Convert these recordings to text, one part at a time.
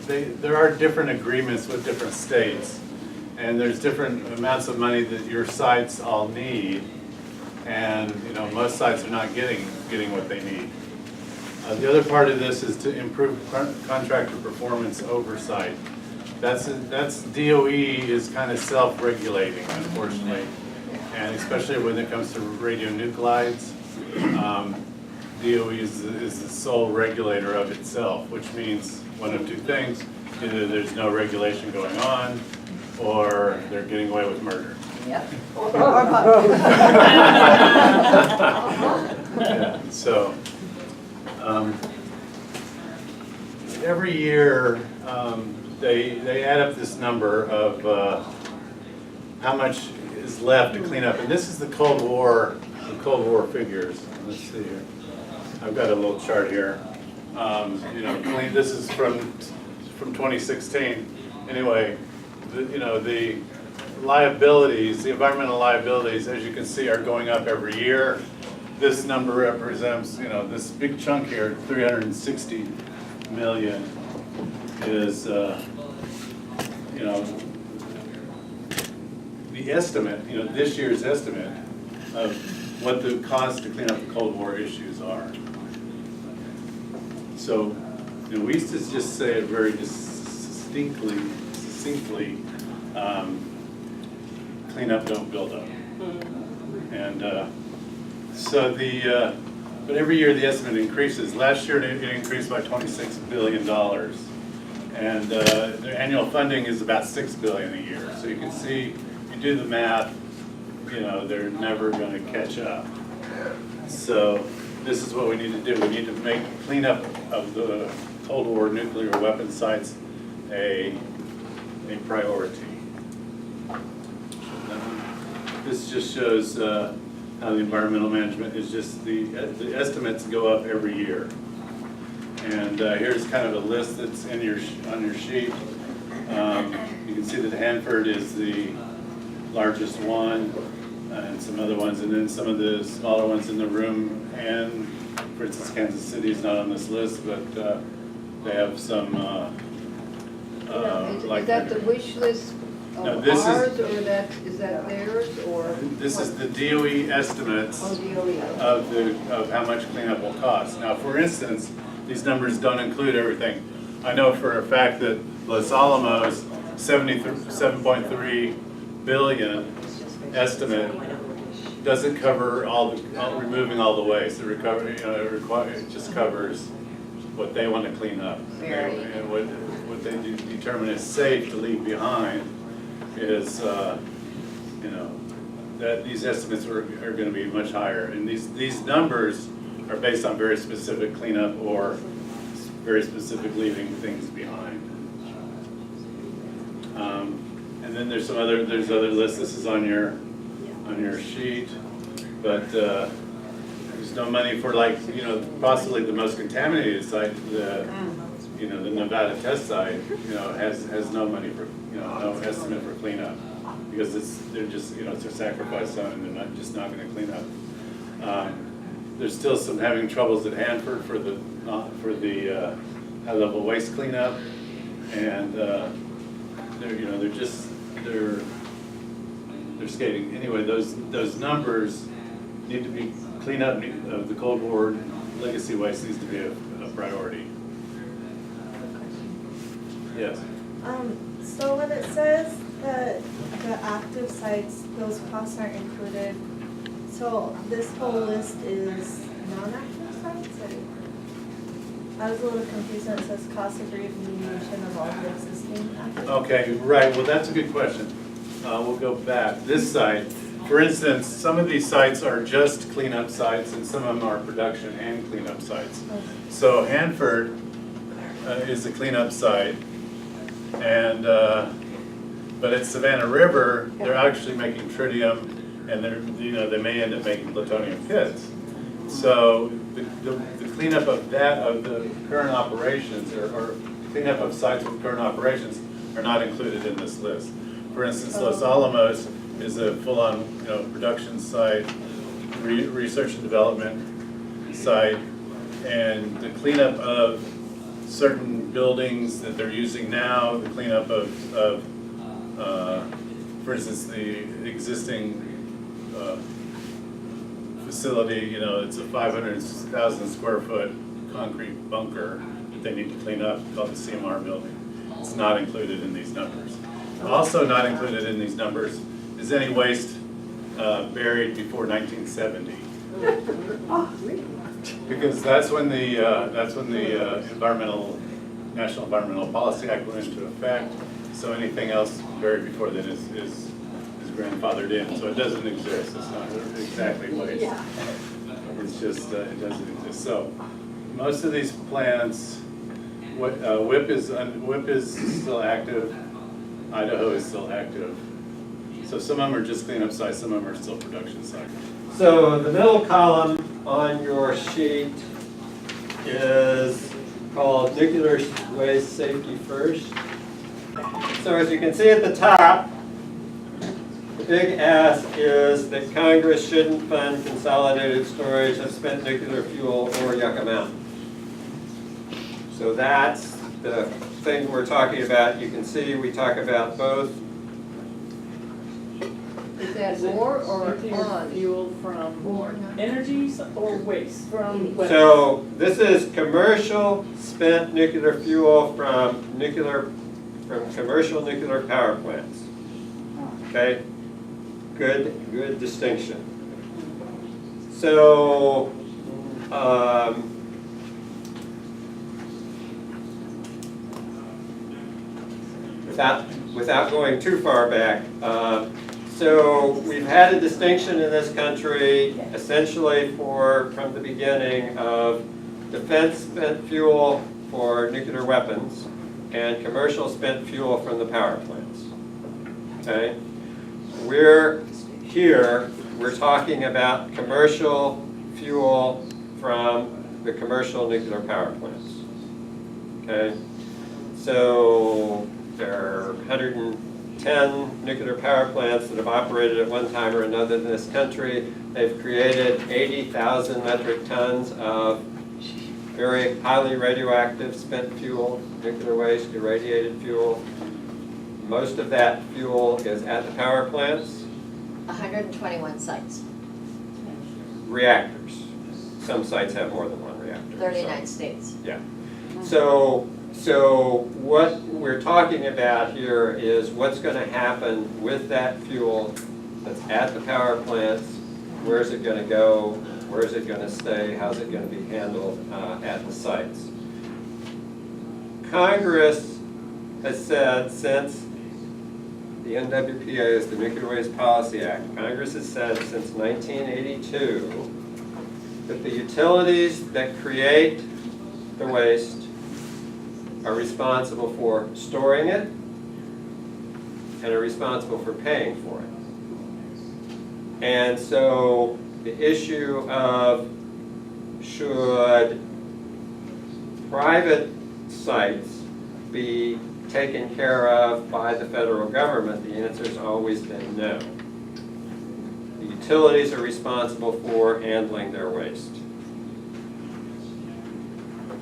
there are different agreements with different states, and there's different amounts of money that your sites all need, and most sites are not getting what they need. The other part of this is to improve contractor performance oversight. That's DOE is kind of self-regulating, unfortunately, and especially when it comes to radionuclides. DOE is the sole regulator of itself, which means one of two things: either there's no regulation going on, or they're getting away with murder. Yep. Yeah, so every year they add up this number of how much is left to clean up, and this is the Cold War figures. Let's see here. I've got a little chart here. This is from 2016. Anyway, the liabilities, the environmental liabilities, as you can see, are going up every year. This number represents, this big chunk here, 360 million, is, the estimate, this year's estimate of what the cost to clean up the Cold War issues are. So, we used to just say it very succinctly, clean up, don't build up. And but every year the estimate increases. Last year it increased by $26 billion. And their annual funding is about $6 billion a year. So you can see, you do the math, they're never going to catch up. So this is what we need to do. We need to make cleanup of the Cold War nuclear weapon sites a priority. This just shows how the environmental management is just the estimates go up every year. And here's kind of a list that's on your sheet. You can see that Hanford is the largest one, and some other ones, and then some of the smaller ones in the room. And for instance, Kansas City is not on this list, but they have some. Is that the wish list of ours, or is that theirs, or? This is the DOE estimates of how much cleanup will cost. Now, for instance, these numbers don't include everything. I know for a fact that Los Alamos 77.3 billion estimate doesn't cover removing all the waste. The recovery, it just covers what they want to clean up. And what they determine is safe to leave behind is, that these estimates are going to be much higher. And these numbers are based on very specific cleanup or very specific leaving things behind. And then there's other lists. This is on your sheet, but there's no money for possibly the most contaminated site, the Nevada test site, has no money for no estimate for cleanup because they're just it's a sacrifice zone and they're just not going to clean up. There's still some having troubles at Hanford for the high level waste cleanup, and they're skating. Anyway, those numbers need to be cleanup of the Cold War legacy waste needs to be a priority. Yes. So when it says that the active sites, those costs aren't included, so this whole list is non-active sites? I was a little confused when it says cost of remediation of all the existing active. Okay, right. Well, that's a good question. We'll go back. This site, for instance, some of these sites are just cleanup sites, and some of them are production and cleanup sites. Okay. So Hanford is a cleanup site, and but at Savannah River, they're actually making tritium, and they may end up making plutonium pits. So the cleanup of the current operations, or cleanup of sites with current operations, are not included in this list. For instance, Los Alamos is a full-on production site, research and development site, and the cleanup of certain buildings that they're using now, the cleanup of for instance, the existing facility, you know, it's a 500,000 square foot concrete bunker that they need to clean up called the CMR building. It's not included in these numbers. Also not included in these numbers is any waste buried before 1970. Because that's when the National Environmental Policy Act went into effect. So anything else buried before then is grandfathered in. So it doesn't exist. It's not exactly waste. It's just it doesn't exist. So most of these plants, WIP is still active. Idaho is still active. So some of them are just cleanup sites. Some of them are still production sites. So the middle column on your sheet is called Nuclear Waste Safety First. So as you can see at the top, the big ask is that Congress shouldn't fund consolidated storage of spent nuclear fuel or Yucca Mountain. So that's the thing we're talking about. You can see we talk about both. Is that more or Nuclear on? fuel from energies or waste from weapons? So this is commercial spent nuclear fuel from commercial nuclear power plants. Okay, good distinction. So without going too far back. So we've had a distinction in this country essentially from the beginning of defense spent fuel for nuclear weapons and commercial spent fuel from the power plants. Okay? We're talking about commercial fuel from the commercial nuclear power plants. Okay? So there are 110 nuclear power plants that have operated at one time or another in this country. They've created 80,000 metric tons of very highly radioactive spent fuel, nuclear waste, irradiated fuel. Most of that fuel is at the power plants. 121 sites, Reactors. Some sites have more than one reactor. 39 states. Yeah. So what we're talking about here is what's going to happen with that fuel that's at the power plants. Where's it going to go? Where is it going to stay? How's it going to be handled at the sites? Congress has said since the NWPA is the Nuclear Waste Policy Act, Congress has said since 1982 that the utilities that create the waste are responsible for storing it and are responsible for paying for it. And so the issue of should private sites be taken care of by the federal government, the answer has always been no. The utilities are responsible for handling their waste.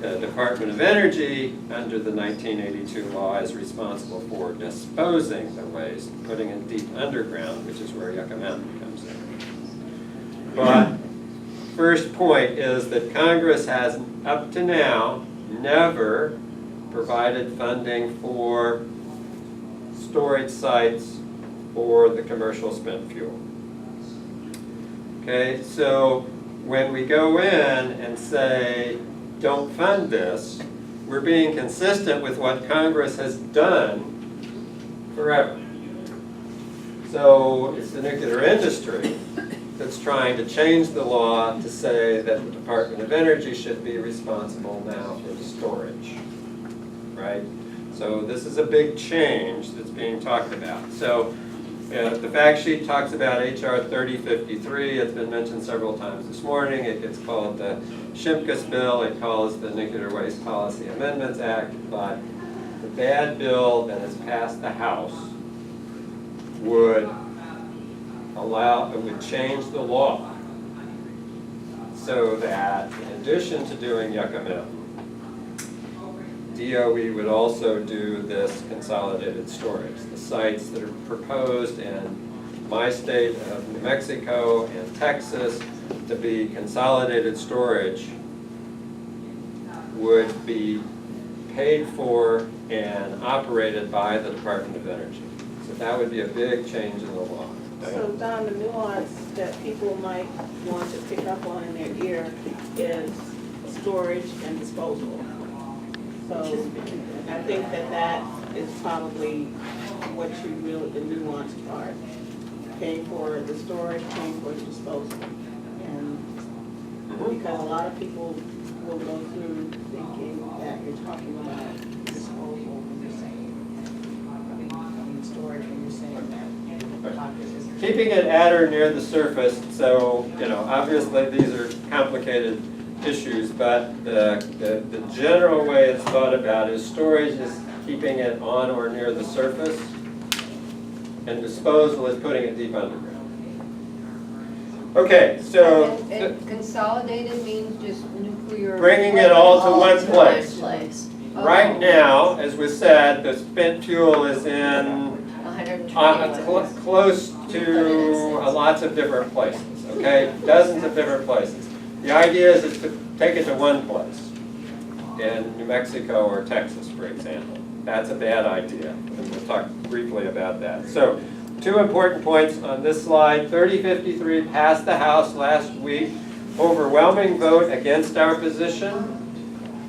The Department of Energy, under the 1982 law, is responsible for disposing the waste, putting it deep underground, which is where Yucca Mountain comes in. But first point is that Congress has, up to now, never provided funding for storage sites for the commercial spent fuel. Okay, so when we go in and say, don't fund this, we're being consistent with what Congress has done forever. So it's the nuclear industry that's trying to change the law to say that the Department of Energy should be responsible now for the storage, right? So this is a big change that's being talked about. So the fact sheet talks about HR 3053. It's been mentioned several times this morning. It gets called the Shimkus bill. It calls the Nuclear Waste Policy Amendments Act. But the bad bill that has passed the House would change the law so that in addition to doing Yucca Mountain, DOE would also do this consolidated storage. The sites that are proposed in my state of New Mexico and Texas to be consolidated storage would be paid for and operated by the Department of Energy. So that would be a big change in the law. So Don, the nuance that people might want to pick up on in their ear is storage and disposal. So I think that is probably what you really, the nuanced part. Paying for the storage, paying for the disposal. And because a lot of people will go through thinking that you're talking about disposal when you're saying, I mean storage when you're saying that. Keeping it at or near the surface, so, obviously these are complicated issues, but the general way it's thought about is storage is keeping it on or near the surface, and disposal is putting it deep underground. Okay, so And consolidated means just nuclear. bringing it all to one To place. one place. Right now, as we said, the spent fuel is in 120. close to lots of different places, okay? Dozens of different places. The idea is to take it to one place, in New Mexico or Texas, for example. That's a bad idea, and we'll talk briefly about that. So, two important points on this slide. 3053 passed the House last week. Overwhelming vote against our position.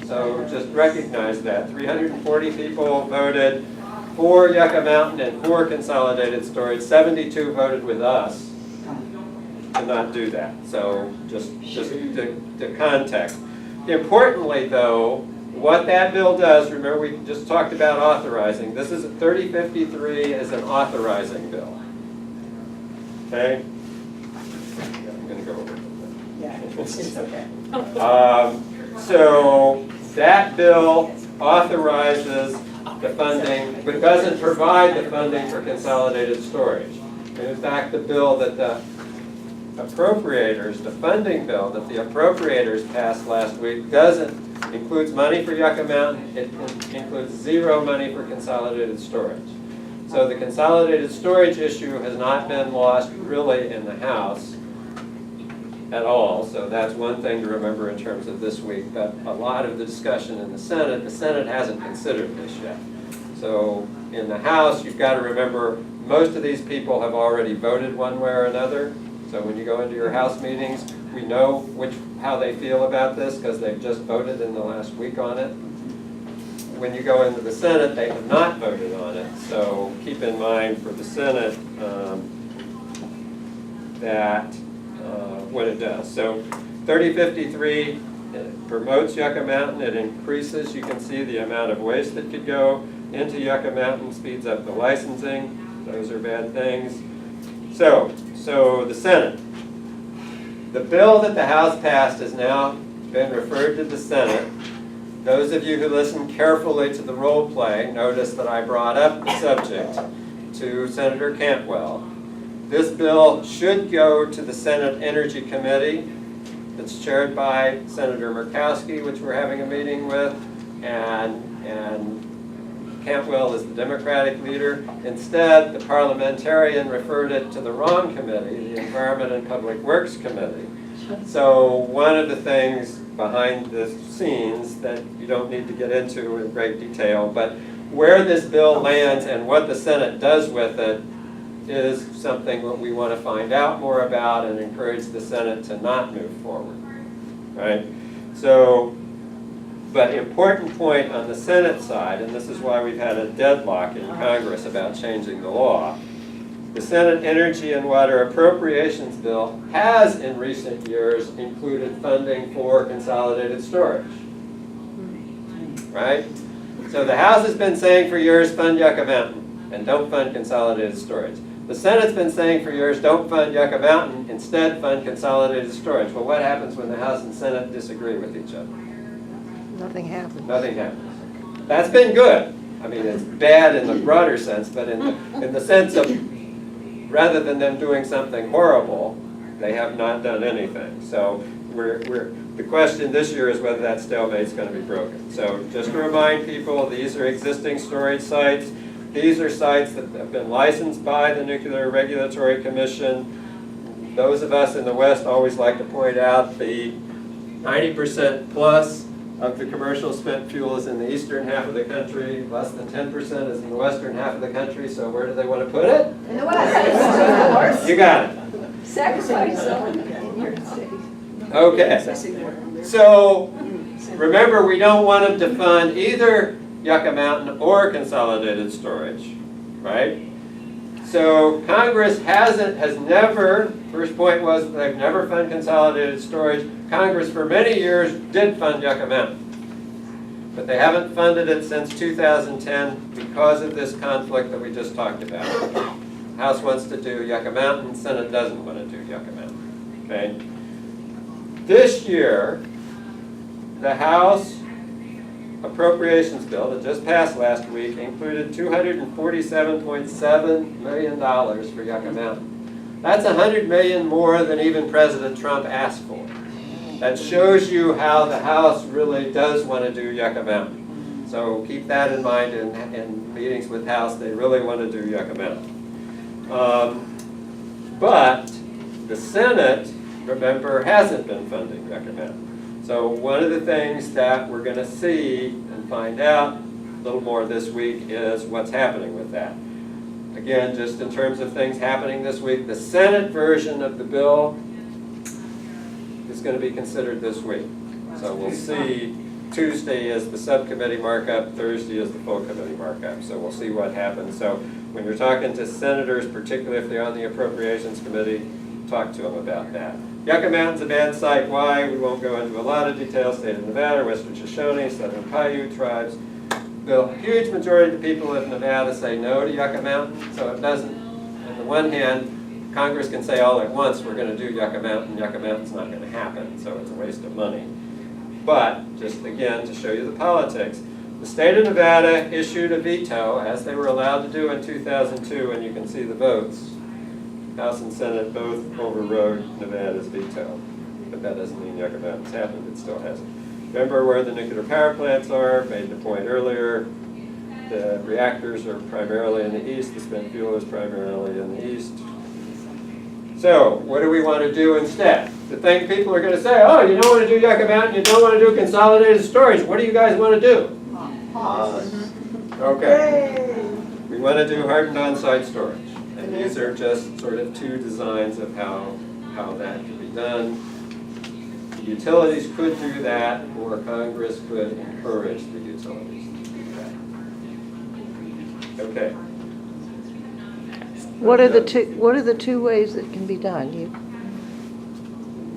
So just recognize that. 340 people voted for Yucca Mountain and for consolidated storage. 72 voted with us to not do that. So just the context. Importantly, though, what that bill does, remember we just talked about authorizing. This is 3053 is an authorizing bill. Okay? Yeah, I'm going to go over it. Yeah, it's okay. So that bill authorizes the funding, but doesn't provide the funding for consolidated storage. And in fact, the bill that the appropriators, the funding bill that the appropriators passed last week includes money for Yucca Mountain, it includes zero money for consolidated storage. So the consolidated storage issue has not been lost really in the House at all, so that's one thing to remember in terms of this week. But a lot of the discussion in the Senate hasn't considered this yet. So in the House, you've got to remember most of these people have already voted one way or another. So when you go into your House meetings, we know how they feel about this because they've just voted in the last week on it. When you go into the Senate, they have not voted on it. So keep in mind for the Senate that what it does. So 3053 promotes Yucca Mountain. It increases, you can see, the amount of waste that could go into Yucca Mountain, speeds up the licensing. Those are bad things. So the Senate. The bill that the House passed has now been referred to the Senate. Those of you who listened carefully to the role play notice that I brought up the subject to Senator Cantwell. This bill should go to the Senate Energy Committee. It's chaired by Senator Murkowski, which we're having a meeting with, and Cantwell is the Democratic leader. Instead, the parliamentarian referred it to the wrong committee, the Environment and Public Works Committee. So one of the things behind the scenes that you don't need to get into in great detail, but where this bill lands and what the Senate does with it is something that we want to find out more about and encourage the Senate to not move forward, right? So, but important point on the Senate side, and this is why we've had a deadlock in Congress about changing the law, the Senate Energy and Water Appropriations Bill has in recent years included funding for consolidated storage, right? So the House has been saying for years, fund Yucca Mountain and don't fund consolidated storage. The Senate's been saying for years, don't fund Yucca Mountain, instead fund consolidated storage. Well, what happens when the House and Senate disagree with each other? Nothing happens. Nothing happens. That's been good. I mean, it's bad in the broader sense, but in the sense of rather than them doing something horrible, they have not done anything. So The question this year is whether that stalemate's going to be broken. So just to remind people, these are existing storage sites. These are sites that have been licensed by the Nuclear Regulatory Commission. Those of us in the West always like to point out the 90% plus of the commercial spent fuel is in the eastern half of the country. Less than 10% is in the western half of the country. So where do they want to put it? In the West. You got it. Sacrifice someone in your state. Okay. So remember, we don't want them to fund either Yucca Mountain or Consolidated Storage, right? So Congress has never, first point was they've never funded Consolidated Storage. Congress for many years did fund Yucca Mountain, but they haven't funded it since 2010 because of this conflict that we just talked about. House wants to do Yucca Mountain, Senate doesn't want to do Yucca Mountain, okay? This year, the House appropriations bill that just passed last week included $247.7 million for Yucca Mountain. That's $100 million more than even President Trump asked for. That shows you how the House really does want to do Yucca Mountain. So keep that in mind in meetings with House. They really want to do Yucca Mountain. But the Senate, remember, hasn't been funding Yucca Mountain. So one of the things that we're going to see and find out a little more this week is what's happening with that. Again, just in terms of things happening this week, the Senate version of the bill is going to be considered this week. So we'll see. Tuesday is the subcommittee markup, Thursday is the full committee markup. So we'll see what happens. So when you're talking to senators, particularly if they're on the Appropriations Committee, talk to them about that. Yucca Mountain's a bad site. Why? We won't go into a lot of detail. State of Nevada, Western Shoshone, Southern Paiute tribes. The huge majority of the people of Nevada say no to Yucca Mountain. So it doesn't, on the one hand, Congress can say all at once, we're going to do Yucca Mountain. Yucca Mountain's not going to happen, so it's a waste of money. But, just again, to show you the politics, the state of Nevada issued a veto, as they were allowed to do in 2002, and you can see the votes. House and Senate both overrode Nevada's veto. But that doesn't mean Yucca Mountain's happened, it still hasn't. Remember where the nuclear power plants are, made the point earlier. The reactors are primarily in the east, the spent fuel is primarily in the east. So, what do we want to do instead? The thing people are going to say, oh, you don't want to do Yucca Mountain, you don't want to do Consolidated Storage, what do you guys want to do? Okay. We want to do hardened on-site storage. And these are just sort of two designs of how that can be done. The utilities could do that, or Congress could encourage the utilities to do that. Okay. What are the two ways that can be done?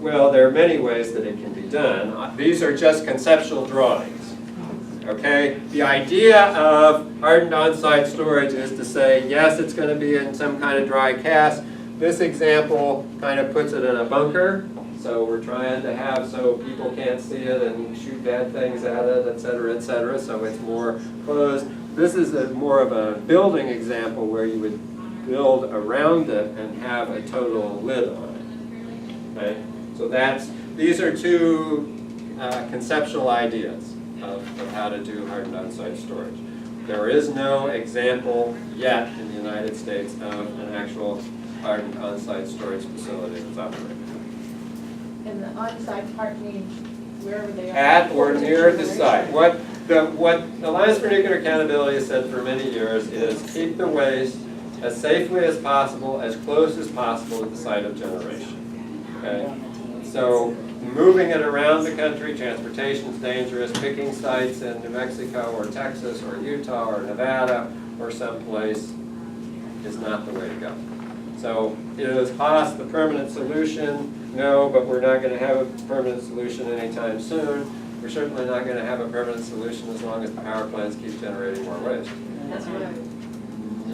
Well, there are many ways that it can be done. These are just conceptual drawings. Okay? The idea of hardened on-site storage is to say, yes, it's going to be in some kind of dry cask. This example kind of puts it in a bunker. So we're trying to have so people can't see it and shoot bad things at it, et cetera, so it's more closed. This is more of a building example where you would build around it and have a total lid on it. Okay? So these are two conceptual ideas of how to do hardened on-site storage. There is no example yet in the United States of an actual hardened on-site storage facility that's operating. And the on-site part means wherever they are. At or near the site. What the Alliance for Nuclear Accountability has said for many years is keep the waste as safely as possible, as close as possible to the site of generation. Okay? So moving it around the country, transportation is dangerous. Picking sites in New Mexico or Texas or Utah or Nevada or someplace is not the way to go. So is cost the permanent solution? No, but we're not going to have a permanent solution anytime soon. We're certainly not going to have a permanent solution as long as the power plants keep generating more waste. That's right.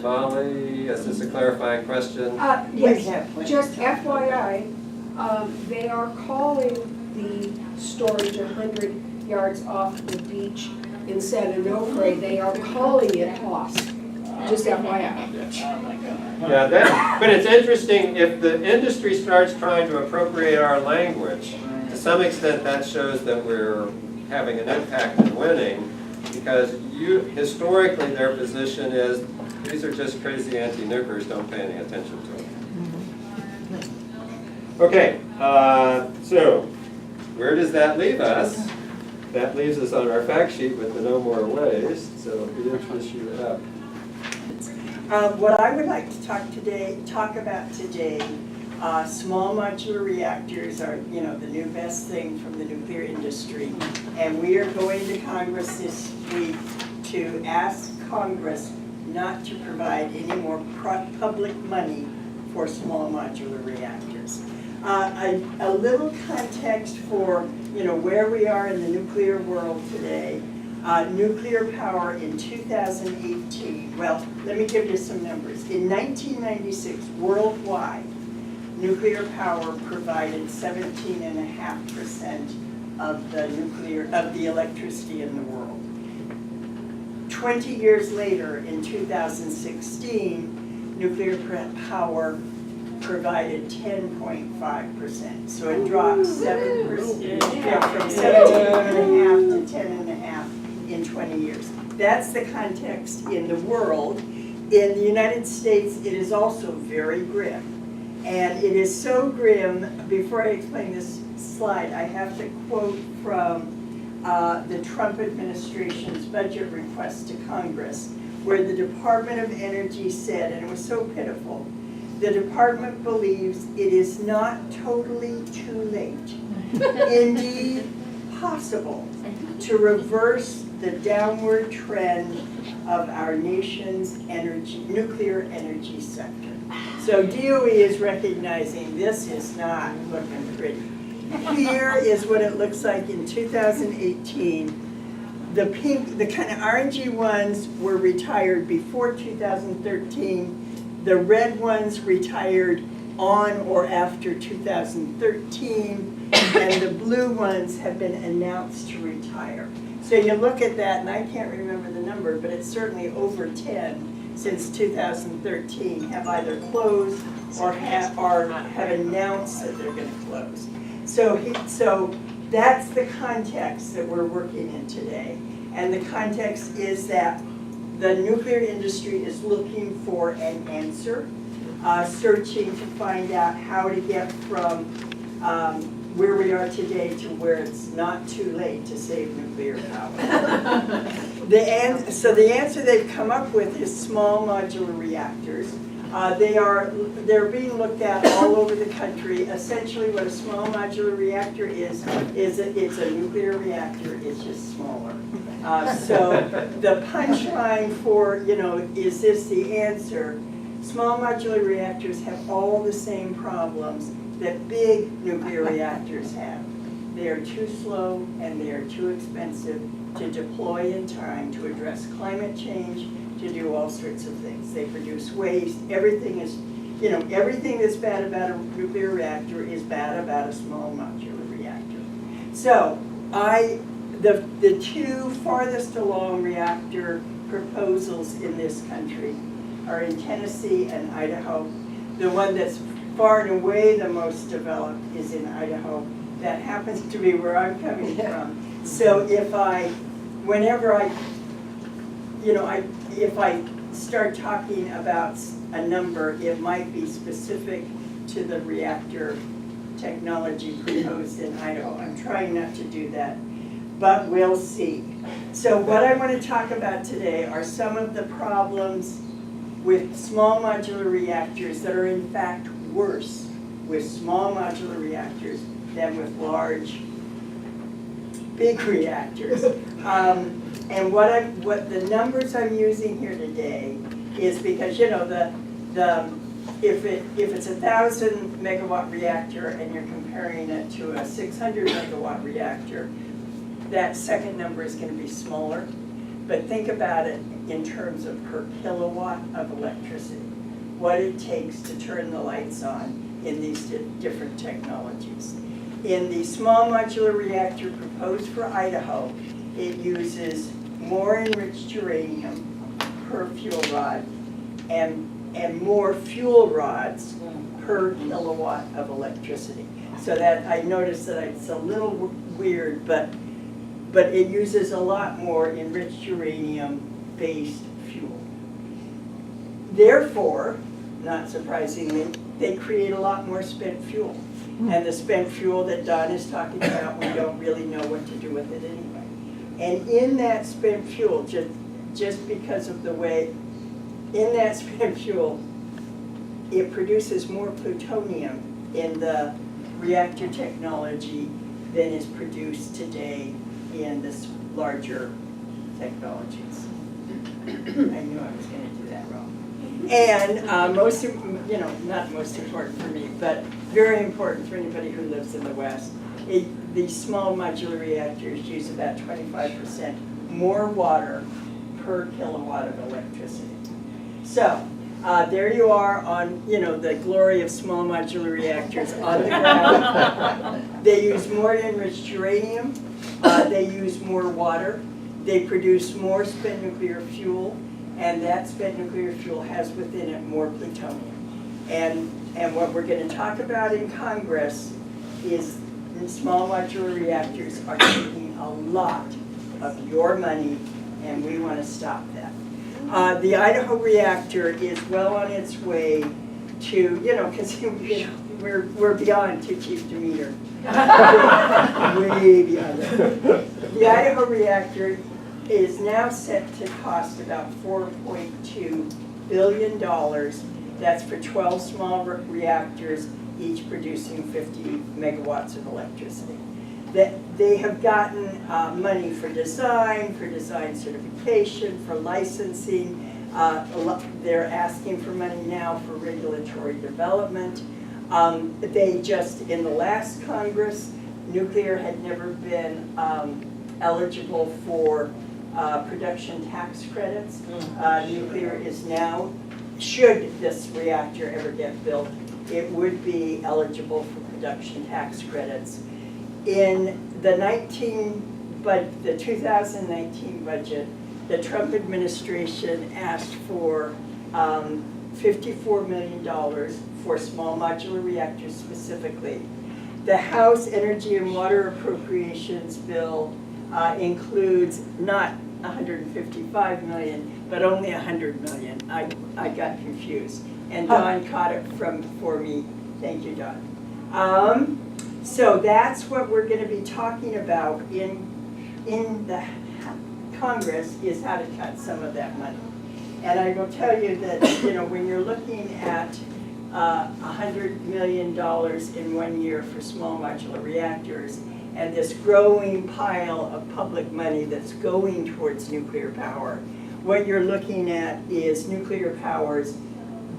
Molly, is this a clarifying question? Yes, just FYI, they are calling the storage 100 yards off the beach in San Onofre. They are calling it HOSS, just FYI. Yeah, but it's interesting if the industry starts trying to appropriate our language to some extent, that shows that we're having an impact in winning, because historically their position is, these are just crazy anti-nukers, don't pay any attention to them. Okay, so where does that leave us? That leaves us on our fact sheet with the no more waste, so Beatrice, you're up. What I would like to talk about today, small modular reactors are, the new best thing from the nuclear industry. And we are going to Congress this week to ask Congress not to provide any more public money for small modular reactors. A little context for, where we are in the nuclear world today. Nuclear power in 2018, well, let me give you some numbers. In 1996, worldwide, nuclear power provided 17.5% of the electricity in the world. 20 years later, in 2016, nuclear power provided 10.5%. So it dropped 7%, from 17.5 to 10.5 in 20 years. That's the context in the world. In the United States, it is also very grim. And it is so grim, before I explain this slide, I have to quote from the Trump administration's budget request to Congress, where the Department of Energy said, and it was so pitiful, the department believes it is not totally too late, indeed possible, to reverse the downward trend of our nation's nuclear energy sector. So DOE is recognizing this is not looking pretty. Here is what it looks like in 2018. The kind of orangey ones were retired before 2013. The red ones retired on or after 2013, and the blue ones have been announced to retire. So you look at that, and I can't remember the number, but it's certainly over 10 since 2013 have either closed or have announced that they're going to close. So that's the context that we're working in today. And the context is that the nuclear industry is looking for an answer, searching to find out how to get from where we are today to where it's not too late to save nuclear power. So the answer they've come up with is small modular reactors. They're being looked at all over the country. Essentially what a small modular reactor is it's a nuclear reactor, it's just smaller. So the punchline for, is this the answer? Small modular reactors have all the same problems that big nuclear reactors have. They are too slow and they are too expensive to deploy in time to address climate change, to do all sorts of things. They produce waste. Everything is, everything that's bad about a nuclear reactor is bad about a small modular reactor. So the two farthest along reactor proposals in this country are in Tennessee and Idaho. The one that's far and away the most developed is in Idaho. That happens to be where I'm coming from. So if I start talking about a number, it might be specific to the reactor technology proposed in Idaho. I'm trying not to do that, but we'll see. So what I want to talk about today are some of the problems with small modular reactors that are in fact worse with small modular reactors than with large, big reactors. And what the numbers I'm using here today is because if it's a 1,000 megawatt reactor and you're comparing it to a 600 megawatt reactor, that second number is going to be smaller. But think about it in terms of per kilowatt of electricity, what it takes to turn the lights on in these different technologies. In the small modular reactor proposed for Idaho, it uses more enriched uranium per fuel rod and more fuel rods per kilowatt of electricity. So that, I noticed that it's a little weird, but it uses a lot more enriched uranium-based fuel. Therefore, not surprisingly, they create a lot more spent fuel. And the spent fuel that Don is talking about, we don't really know what to do with it anyway. And in that spent fuel, just because of the way, in that spent fuel, it produces more plutonium in the reactor technology than is produced today in this larger technologies. I knew I was going to do that wrong. And not most important for me, but very important for anybody who lives in the West. These small modular reactors use about 25% more water per kilowatt of electricity. So there you are on, the glory of small modular reactors on the ground. They use more enriched uranium. They use more water. They produce more spent nuclear fuel, and that spent nuclear fuel has within it more plutonium. And what we're going to talk about in Congress is small modular reactors are taking a lot of your money, and we want to stop that. The Idaho reactor is well on its way to, because we're beyond too cheap to meter. Way beyond that. The Idaho reactor is now set to cost about $4.2 billion. That's for 12 small reactors, each producing 50 megawatts of electricity. They have gotten money for design certification, for licensing. They're asking for money now for regulatory development. They just, in the last Congress, nuclear had never been eligible for production tax credits. Nuclear is now, should this reactor ever get built, it would be eligible for production tax credits. In the 2019 budget, the Trump administration asked for $54 million for small modular reactors specifically. The House Energy and Water Appropriations Bill includes not 155 million, but only 100 million. I got confused. And Don caught it for me. Thank you, Don. So that's what we're going to be talking about in the Congress, is how to cut some of that money. And I will tell you that, when you're looking at $100 million in 1 year for small modular reactors, and this growing pile of public money that's going towards nuclear power, what you're looking at is nuclear power's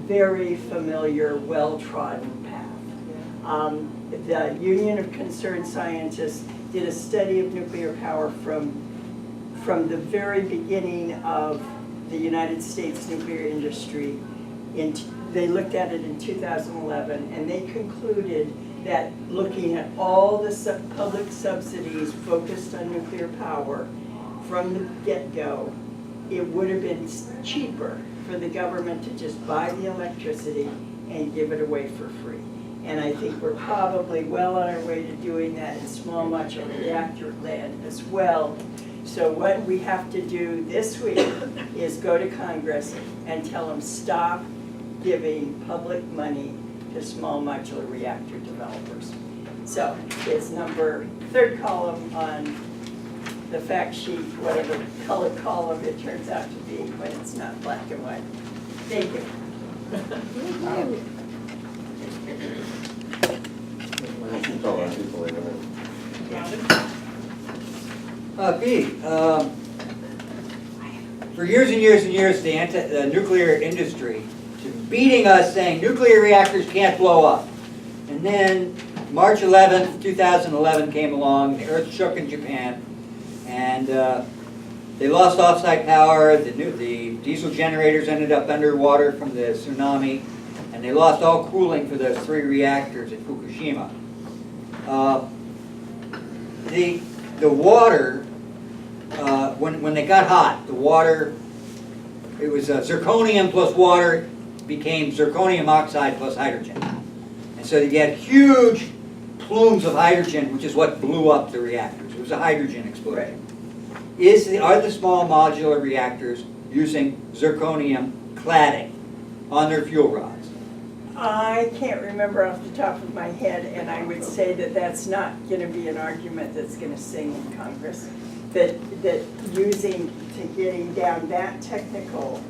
very familiar, well-trodden path. The Union of Concerned Scientists did a study of nuclear power from the very beginning of the United States nuclear industry. They looked at it in 2011, and they concluded that looking at all the public subsidies focused on nuclear power from the get-go, it would have been cheaper for the government to just buy the electricity and give it away for free. And I think we're probably well on our way to doing that in small modular reactor land as well. So what we have to do this week is go to Congress and tell them stop giving public money to small modular reactor developers. So it's third column on the fact sheet, whatever colored column it turns out to be when it's not black and white. Thank you. Pete, for years and years and years, the nuclear industry beating us saying nuclear reactors can't blow up. And then March 11th, 2011 came along, the earth shook in Japan, and they lost off-site power, the diesel generators ended up underwater from the tsunami, and they lost all cooling for those 3 reactors at Fukushima. The water, when they got hot, the water, it was zirconium plus water became zirconium oxide plus hydrogen. And so you get huge plumes of hydrogen, which is what blew up the reactors. It was a hydrogen explosion. Are the small modular reactors using zirconium cladding on their fuel rods? I can't remember off the top of my head, and I would say that that's not going to be an argument that's going to sing in Congress. That using to getting down that technical,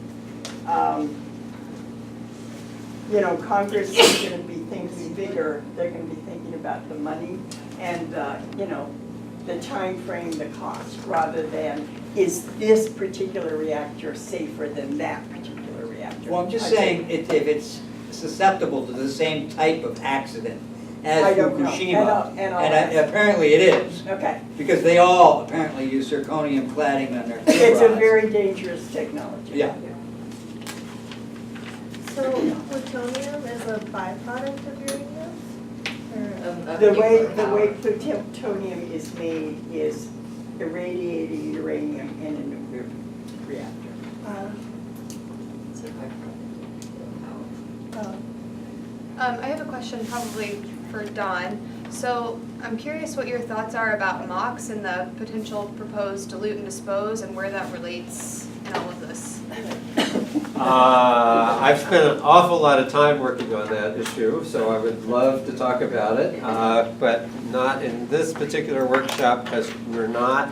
Congress is going to be thinking bigger. They're going to be thinking about the money and the time frame, the cost, rather than is this particular reactor safer than that particular reactor. Well, I'm just saying, if it's susceptible to the same type of accident as I don't know. Fukushima. And I'll Apparently it is. Okay. Because they all apparently use zirconium cladding on their fuel It's a rods. very dangerous technology. Yeah. So plutonium is a byproduct of uranium? The way plutonium is made is irradiated uranium in a nuclear reactor. I have a question probably for Don. So I'm curious what your thoughts are about MOX and the potential proposed dilute and dispose and where that relates in all of this. I've spent an awful lot of time working on that issue, so I would love to talk about it, but not in this particular workshop because we're not.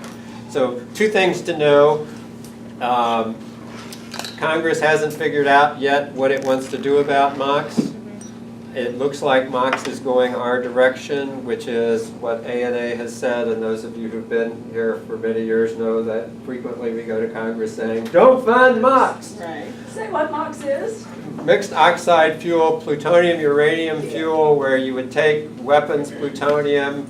So 2 things to know. Congress hasn't figured out yet what it wants to do about MOX. It looks like MOX is going our direction, which is what ANA has said, and those of you who've been here for many years know that frequently we go to Congress saying, don't fund MOX. Right. Say what MOX is. Mixed oxide fuel, plutonium, uranium fuel, where you would take weapons plutonium,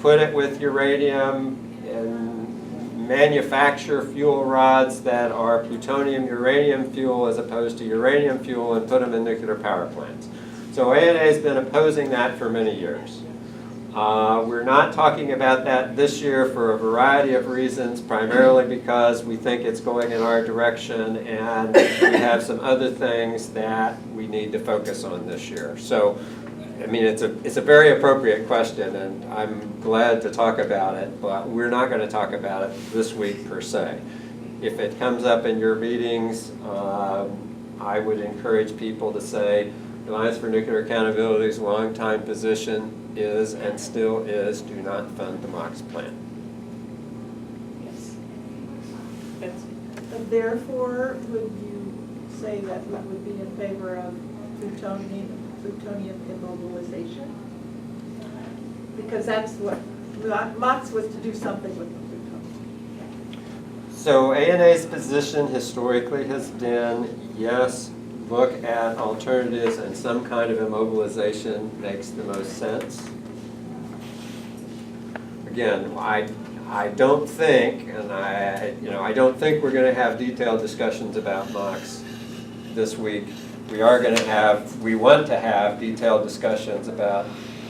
put it with uranium, and manufacture fuel rods that are plutonium, uranium fuel as opposed to uranium fuel and put them in nuclear power plants. So ANA has been opposing that for many years. We're not talking about that this year for a variety of reasons, primarily because we think it's going in our direction and we have some other things that we need to focus on this year. So, I mean, it's a very appropriate question and I'm glad to talk about it, but we're not going to talk about it this week per se. If it comes up in your meetings, I would encourage people to say, the Alliance for Nuclear Accountability's longtime position is and still is, do not fund the MOX plant. Yes. Therefore, would you say that we would be in favor of plutonium immobilization? Because that's what, MOX was to do something with the plutonium. So ANA's position historically has been, yes, look at alternatives and some kind of immobilization makes the most sense. Again, I don't think, and I don't think we're going to have detailed discussions about MOX this week. We want to have detailed discussions about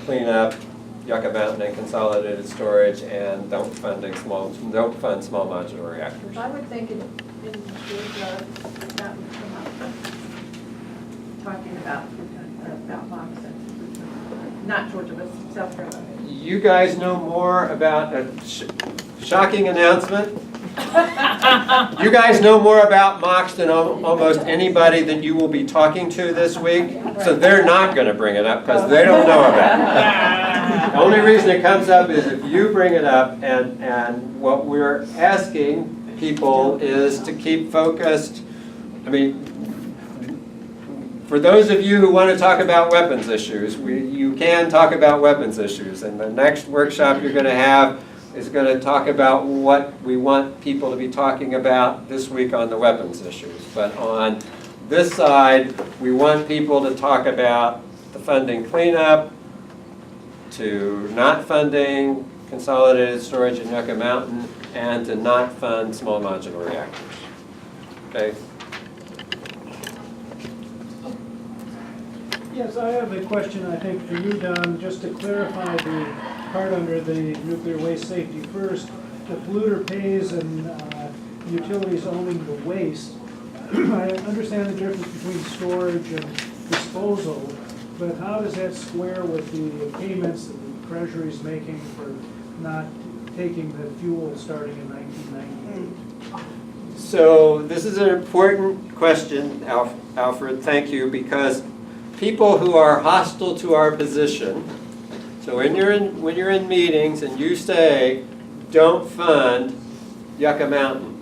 cleanup, Yucca Mountain and Consolidated Storage, and don't fund small modular reactors. I would think in Georgia, that would come up. Talking about MOX and not Georgia, but South Carolina. You guys know more about a shocking announcement. You guys know more about MOX than almost anybody that you will be talking to this week, so they're not going to bring it up because they don't know about it. The only reason it comes up is if you bring it up, and what we're asking people is to keep focused. I mean, for those of you who want to talk about weapons issues, you can talk about weapons issues, and the next workshop you're going to have is going to talk about what we want people to be talking about this week on the weapons issues. But on this side, we want people to talk about the funding cleanup, to not funding Consolidated Storage in Yucca Mountain, and to not fund small modular reactors. Okay? Yes, I have a question, I think, for you, Don, just to clarify the part under the nuclear waste safety first. The polluter pays and utilities owning the waste. I understand the difference between storage and disposal, But how does that square with the payments that the Treasury's making for not taking the fuel starting in 1998? So this is an important question, Alfred, thank you, because people who are hostile to our position, so when you're in meetings and you say, don't fund Yucca Mountain,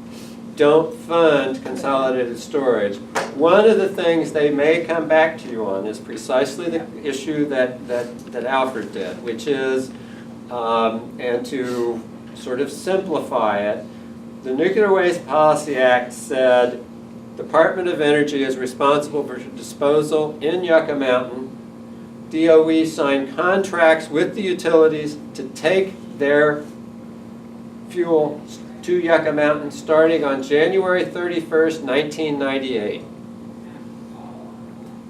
don't fund Consolidated Storage, one of the things they may come back to you on is precisely the issue that Alfred did, which is, and to sort of simplify it, the Nuclear Waste Policy Act said Department of Energy is responsible for disposal in Yucca Mountain. DOE signed contracts with the utilities to take their fuel to Yucca Mountain starting on January 31st, 1998.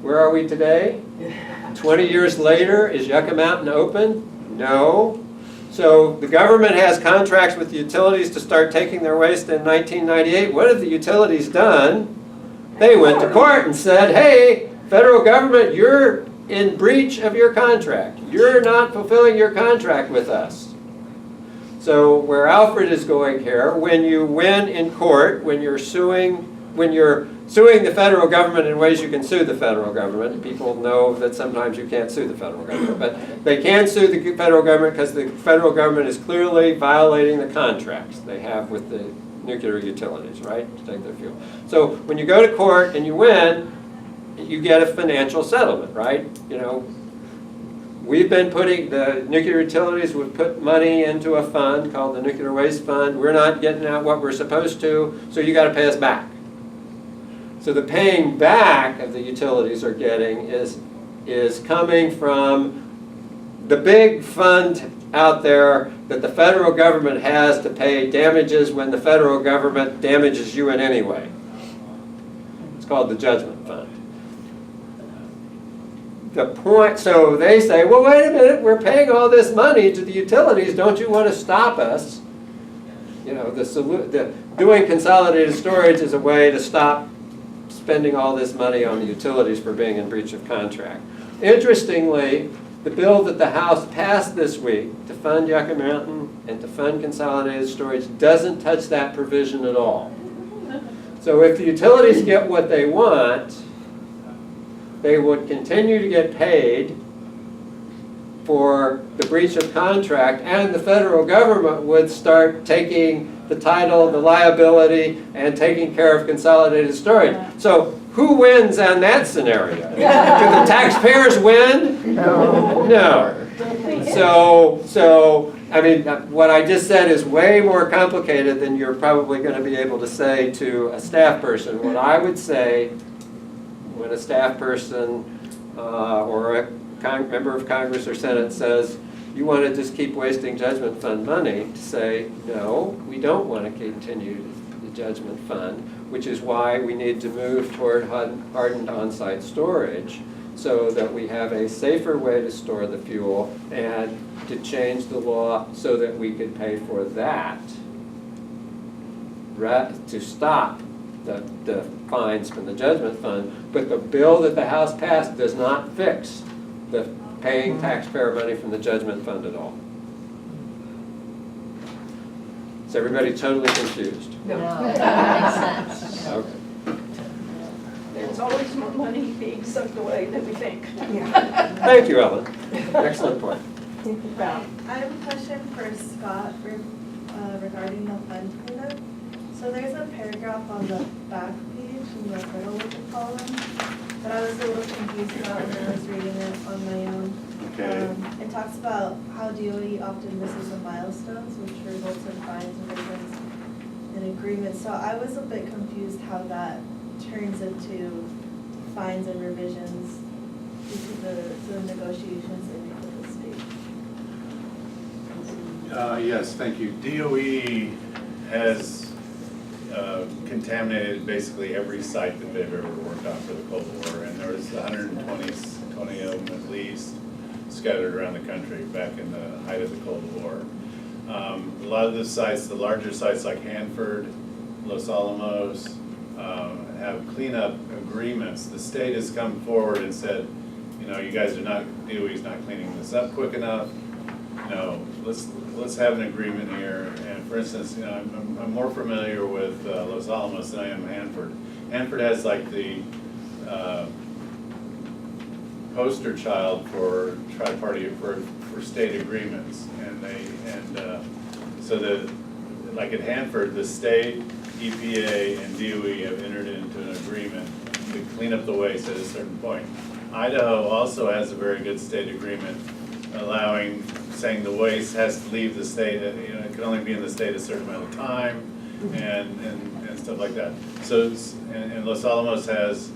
Where are we today? 20 years later, is Yucca Mountain open? No. So the government has contracts with the utilities to start taking their waste in 1998. What have the utilities done? They went to court and said, hey, federal government, you're in breach of your contract. You're not fulfilling your contract with us. So where Alfred is going here, when you win in court, when you're suing the federal government in ways you can sue the federal government, people know that sometimes you can't sue the federal government, but they can sue the federal government because the federal government is clearly violating the contracts they have with the nuclear utilities, right, to take their fuel. So when you go to court and you win, you get a financial settlement, right? You know, we've been putting, the nuclear utilities would put money into a fund called the Nuclear Waste Fund. We're not getting out what we're supposed to, so you got to pay us back. So the paying back of the utilities are getting is coming from the big fund out there that the federal government has to pay damages when the federal government damages you in any way. It's called the Judgment Fund. The point, so they say, well, wait a minute, we're paying all this money to the utilities. Don't you want to stop us? You know, doing consolidated storage is a way to stop spending all this money on the utilities for being in breach of contract. Interestingly, the bill that the House passed this week to fund Yucca Mountain and to fund consolidated storage doesn't touch that provision at all. So if the utilities get what they want, they would continue to get paid for the breach of contract, and the federal government would start taking the title, the liability, and taking care of consolidated storage. So who wins on that scenario? Do the taxpayers win? No. So I mean, what I just said is way more complicated than you're probably going to be able to say to a staff person. What I would say when a staff person or a member of Congress or Senate says, you want to just keep wasting judgment fund money, to say, no, we don't want to continue the judgment fund, which is why we need to move toward hardened on-site storage so that we have a safer way to store the fuel and to change the law so that we could pay for that, to stop the fines from the judgment fund. But the bill that the House passed does not fix the paying taxpayer money from the judgment fund at all. Is everybody totally confused? No, that makes sense. Okay. There's always more money being sucked away than we think. Thank you, Ellen. Excellent point. I have a question for Scott regarding the fund cleanup. So there's a paragraph on the back page in the fertilizer column that I was a little confused about when I was reading it on my own. Okay. It talks about how DOE often misses the milestones, which results in fines, revisions, and agreements. So I was a bit confused how that turns into fines and revisions due to the negotiations they make with the state. Yes, thank you. DOE has contaminated basically every site that they've ever worked on for the Cold War, and there was 120 of them at least scattered around the country back in the height of the Cold War. A lot of the sites, the larger sites like Hanford, Los Alamos, have cleanup agreements. The state has come forward and said, you know, you guys are not, DOE's not cleaning this up quick enough, you know, let's have an agreement here. And for instance, you know, I'm more familiar with Los Alamos than I am Hanford. Hanford has like the poster child for tri-party, for state agreements. So that, like at Hanford, the state, EPA, and DOE have entered into an agreement to clean up the waste at a certain point. Idaho also has a very good state agreement allowing, saying the waste has to leave the state, you know, it can only be in the state a certain amount of time, and stuff like that. So, and Los Alamos has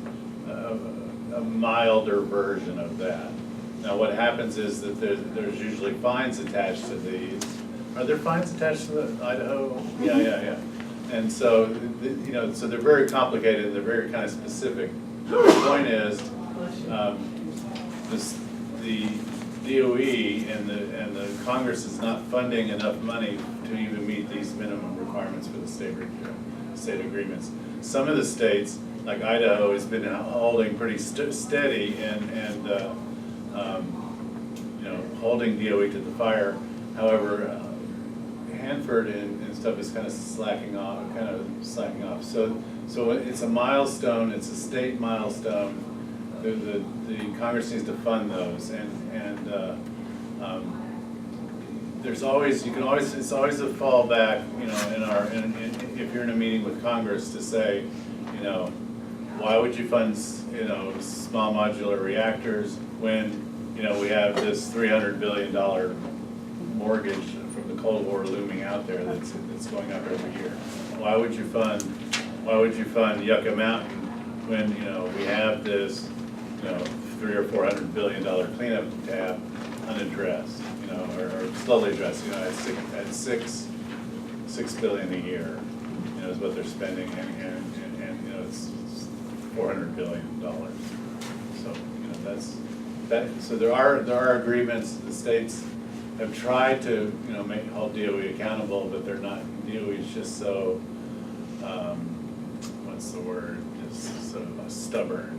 a milder version of that. Now what happens is that there's usually fines attached to these. Are there fines attached to the Idaho? Yeah. And so, you know, so they're very complicated and they're very kind of specific. The point is, the DOE and the Congress is not funding enough money to even meet these minimum requirements for the state agreements. Some of the states, like Idaho, has been holding pretty steady and you know, holding DOE to the fire. However, Hanford and stuff is kind of slacking off. So it's a milestone. It's a state milestone. The Congress needs to fund those, and there's always, it's always a fallback, you know, if you're in a meeting with Congress to say, you know, why would you fund, you know, small modular reactors when, you know, we have this $300 billion mortgage from the Cold War looming out there that's going up every year? Why would you fund Yucca Mountain when, you know, we have this, you know, $300 or $400 billion cleanup tab unaddressed, you know, or slowly addressed, you know, at $6 billion a year, you know, is what they're spending, and you know, it's $400 billion. So, you know, that's that. So there are agreements. The states have tried to, you know, hold DOE accountable, but they're not. DOE is just so, what's the word? Just so stubborn.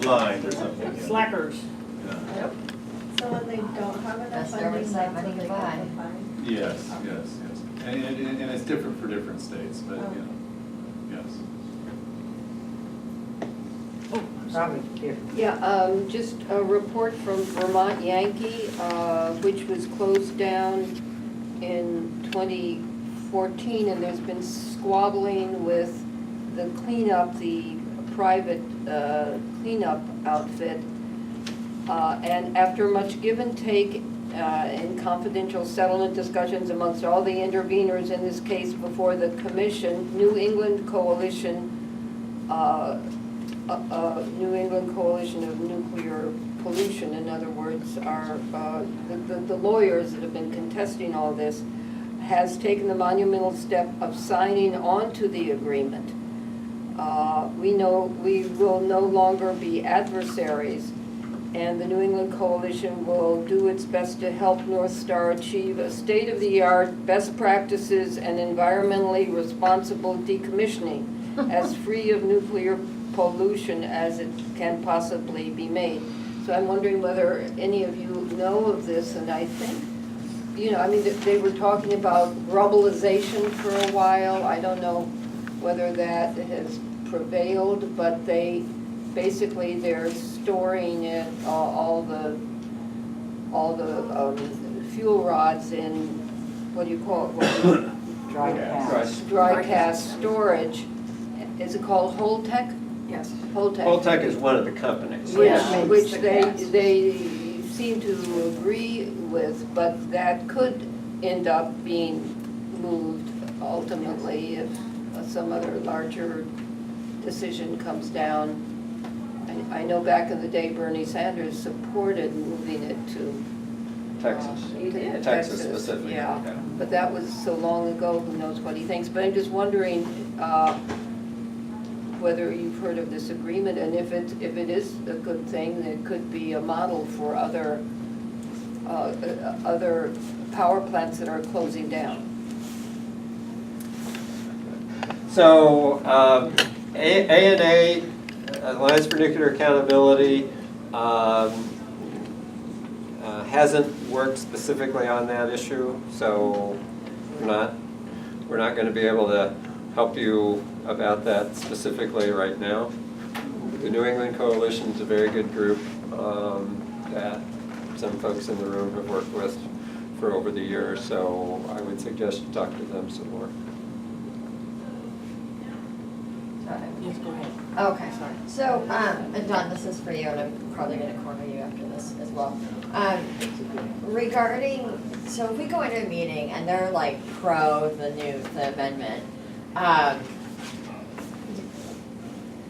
Blind or something. Yeah. Slackers. Yeah. So when they don't have enough That's their funding, recycle that's money when they goodbye. get the fine? Yes. And it's different for different states, but, you know, yes. Yeah, just a report from Vermont Yankee, which was closed down in 2014, and there's been squabbling with the cleanup, the private cleanup outfit. And after much give and take in confidential settlement discussions amongst all the interveners in this case before the commission, New England Coalition of Nuclear Pollution, in other words, are the lawyers that have been contesting all this, has taken the monumental step of signing on to the agreement. We will no longer be adversaries, and the New England Coalition will do its best to help North Star achieve a state-of-the-art, best practices, and environmentally responsible decommissioning as free of nuclear pollution as it can possibly be made. So I'm wondering whether any of you know of this, and I think, you know, I mean, they were talking about rubbleization for a while. I don't know whether that has prevailed, but they're storing it, all the fuel rods in, what do you call it? Dry cast storage. Is it called Holtec? Yes. Holtec is one of the companies. Which they seem to agree with, but that could end up being moved ultimately if some other larger decision comes down. I know back in the day Bernie Sanders supported moving it to Texas. He did. Texas specifically. Yeah, but that was so long ago, who knows what he thinks. But I'm just wondering whether you've heard of this agreement, and if it is a good thing, it could be a model for other power plants that are closing down. So A&A Alliance for Nuclear Accountability hasn't worked specifically on that issue, so we're not going to be able to help you about that specifically right now. The New England Coalition is a very good group that some folks in the room have worked with for over the years, so I would suggest you talk to them some more. Yes, go ahead. Okay, sorry. So, and Don, this is for you, and I'm probably gonna corner you after this as well. Regarding, so if we go into a meeting and they're like pro the amendment,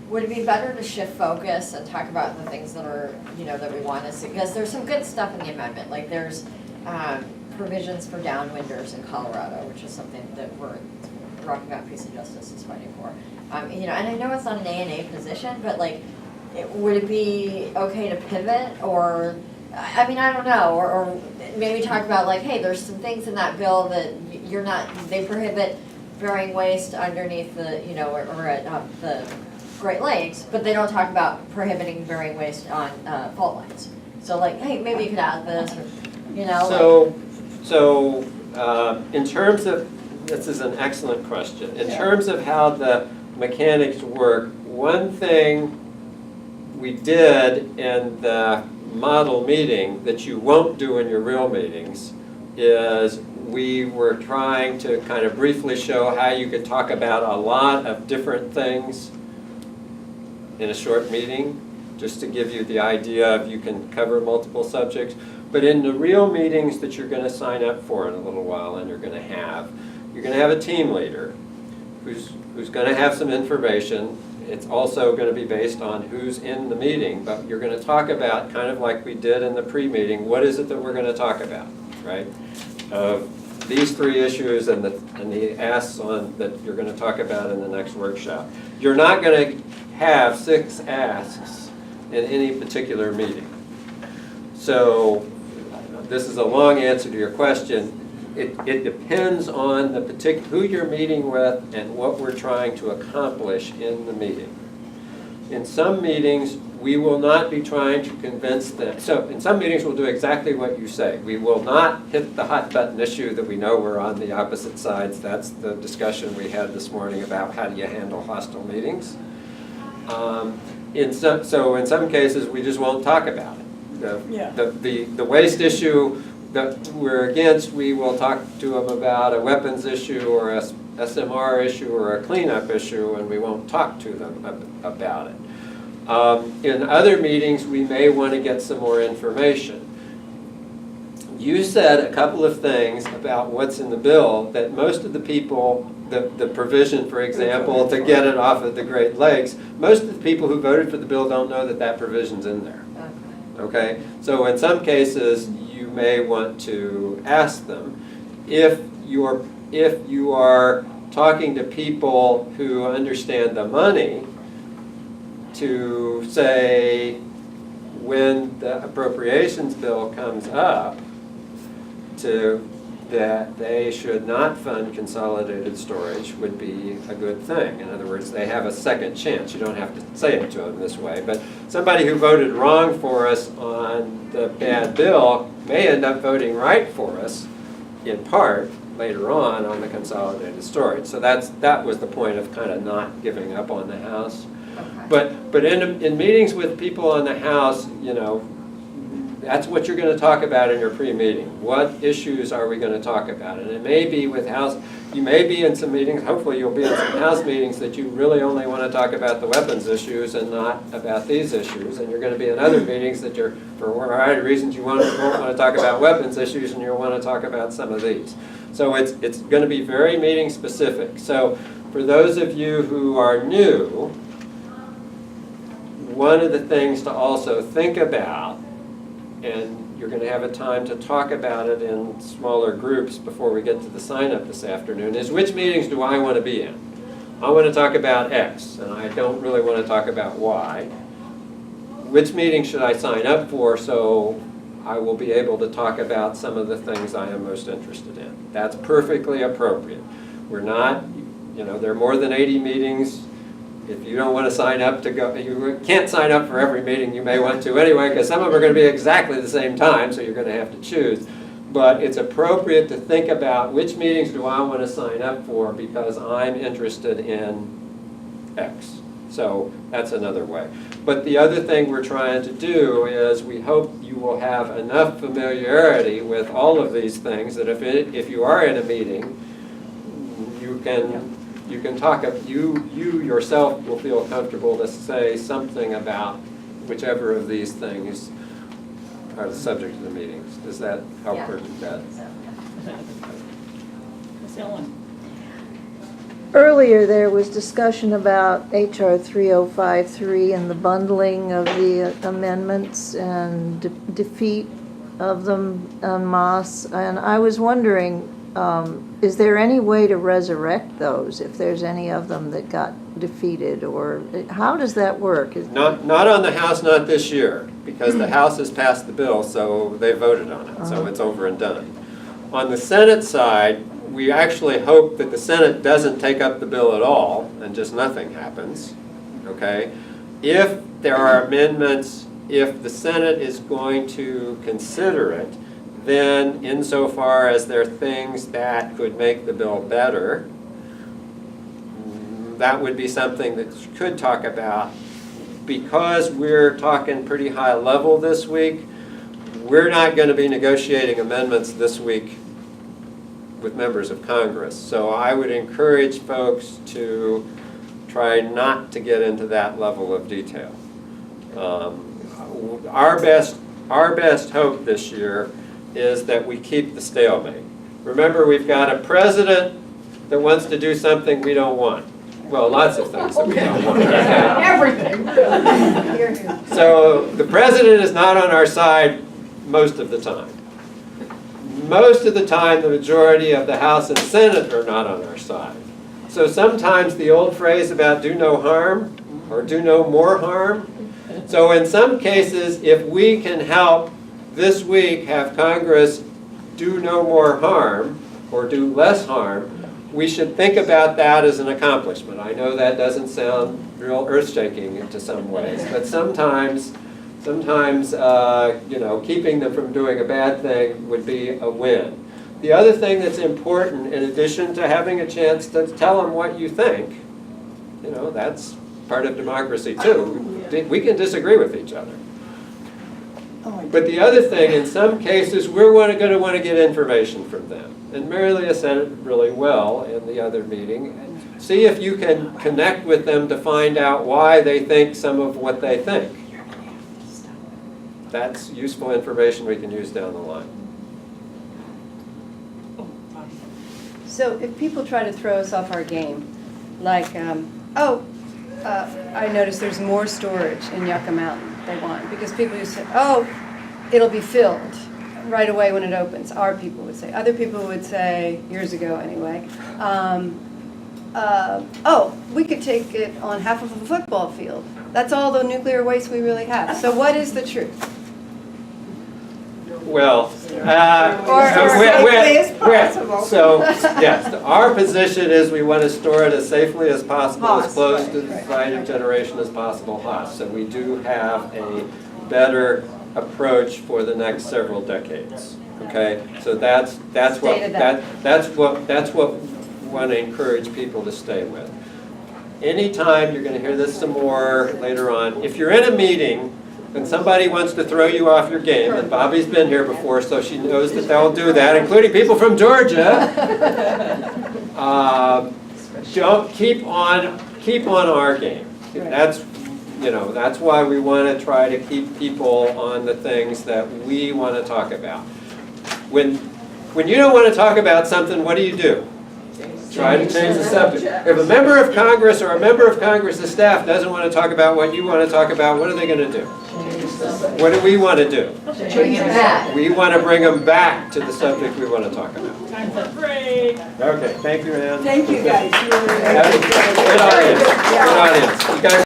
would it be better to shift focus and talk about the things that are, that we want to see? Because there's some good stuff in the amendment, like there's provisions for downwinders in Colorado, which is something that we're Rocky Mountain Peace and Justice is fighting for. And I know it's not an A&A position, but like, would it be okay to pivot, or, I mean, I don't know, or maybe talk about like, hey, there's some things in that bill that they prohibit burying waste underneath the, or at the Great Lakes, but they don't talk about prohibiting burying waste on fault lines. So like, hey, maybe you could add this, or, So in terms of, this is an excellent question. In terms of how the mechanics work, one thing we did in the model meeting that you won't do in your real meetings is we were trying to kind of briefly show how you could talk about a lot of different things in a short meeting, just to give you the idea of you can cover multiple subjects. But in the real meetings that you're going to sign up for in a little while and you're going to have a team leader who's going to have some information. It's also going to be based on who's in the meeting, but you're going to talk about, kind of like we did in the pre-meeting, what is it that we're going to talk about, right? These three issues and the asks that you're going to talk about in the next workshop. You're not going to have 6 asks in any particular meeting. So this is a long answer to your question. It depends on the who you're meeting with and what we're trying to accomplish in the meeting. In some meetings, we will not be trying to convince them. So in some meetings, we'll do exactly what you say. We will not hit the hot button issue that we know we're on the opposite sides. That's the discussion we had this morning about how do you handle hostile meetings. So in some cases, we just won't talk about it. The waste issue that we're against, we will talk to them about a weapons issue or a SMR issue or a cleanup issue, and we won't talk to them about it. In other meetings, we may want to get some more information. You said a couple of things about what's in the bill that most of the people, the provision, for example, to get it off of the Great Lakes, most of the people who voted for the bill don't know that that provision's in there. Okay? So in some cases, you may want to ask them if you are talking to people who understand the money, to say when the appropriations bill comes up, that they should not fund consolidated storage would be a good thing. In other words, they have a second chance. You don't have to say it to them this way, but somebody who voted wrong for us on the bad bill may end up voting right for us, in part, later on the consolidated storage. So that was the point of kind of not giving up on the House. Okay. But in meetings with people on the House, that's what you're going to talk about in your pre-meeting. What issues are we going to talk about? And it may be with House, you may be in some meetings, hopefully you'll be in some House meetings that you really only want to talk about the weapons issues and not about these issues. And you're going to be in other meetings that you're, for a variety of reasons, you won't want to talk about weapons issues and you'll want to talk about some of these. So it's going to be very meeting specific. So for those of you who are new, one of the things to also think about, and you're going to have a time to talk about it in smaller groups before we get to the sign-up this afternoon, is which meetings do I want to be in? I want to talk about X, and I don't really want to talk about Y. Which meeting should I sign up for so I will be able to talk about some of the things I am most interested in? That's perfectly appropriate. We're not, there are more than 80 meetings. If you don't want to sign up to go, you can't sign up for every meeting. You may want to anyway, because some of them are going to be exactly the same time, so you're going to have to choose. But it's appropriate to think about which meetings do I want to sign up for because I'm interested in X. So that's another way. But the other thing we're trying to do is we hope you will have enough familiarity with all of these things that if you are in a meeting, you can talk, you yourself will feel comfortable to say something about whichever of these things are the subject of the meetings. Does that help her do that? Ms. Ellen? Earlier, there was discussion about HR 3053 and the bundling of the amendments and defeat of them en masse. And I was wondering, is there any way to resurrect those if there's any of them that got defeated? Or how does that work? Not on the House, not this year, because the House has passed the bill, so they voted on it, so it's over and done. On the Senate side, we actually hope that the Senate doesn't take up the bill at all and just nothing happens, okay? If there are amendments, if the Senate is going to consider it, then insofar as there are things that could make the bill better, that would be something that you could talk about. Because we're talking pretty high level this week, we're not going to be negotiating amendments this week with members of Congress. So I would encourage folks to try not to get into that level of detail. Our best hope this year is that we keep the stalemate. Remember, we've got a president that wants to do something we don't want. Well, lots of things that we don't want. Okay? Everything. So the president is not on our side most of the time. Most of the time, the majority of the House and Senate are not on our side. So sometimes the old phrase about do no harm or do no more harm. So in some cases, if we can help this week have Congress do no more harm or do less harm, we should think about that as an accomplishment. I know that doesnn't sound real earth-shaking in some ways, but sometimes you know, keeping them from doing a bad thing would be a win. The other thing that's important, in addition to having a chance to tell them what you think, you know, that's part of democracy too. We can disagree with each other. But the other thing, in some cases, we're going to want to get information from them. And Mary Leah said it really well in the other meeting. See if you can connect with them to find out why they think some of what they think. That's useful information we can use down the line. So if people try to throw us off our game, like, I noticed there's more storage in Yucca Mountain they want, because people used to say, oh, it'll be filled right away when it opens. Our people would say. Other people would say, years ago anyway, oh, we could take it on half of a football field. That's all the nuclear waste we really have. So what is the truth? Well, or safely as possible. So, yes, our position is we want to store it as safely as possible, as close to the site of generation as possible. So we do have a better approach for the next several decades. Okay, so that's what we want to encourage people to stay with. Anytime, you're going to hear this some more later on, if you're in a meeting and somebody wants to throw you off your game, and Bobby's been here before, so she knows that they'll do that, including people from Georgia. Don't keep on our game. That's why we want to try to keep people on the things that we want to talk about. When you don't want to talk about something, what do? Try to change the subject. If a member of Congress or a member of Congress's staff doesn't want to talk about what you want to talk about, what are they going to do? What do we want to do? Bring it back. We want to bring them back to the subject we want to talk about. Time for break. Okay, thank you, Ann. Thank you, guys. Good audience. Good audience. You guys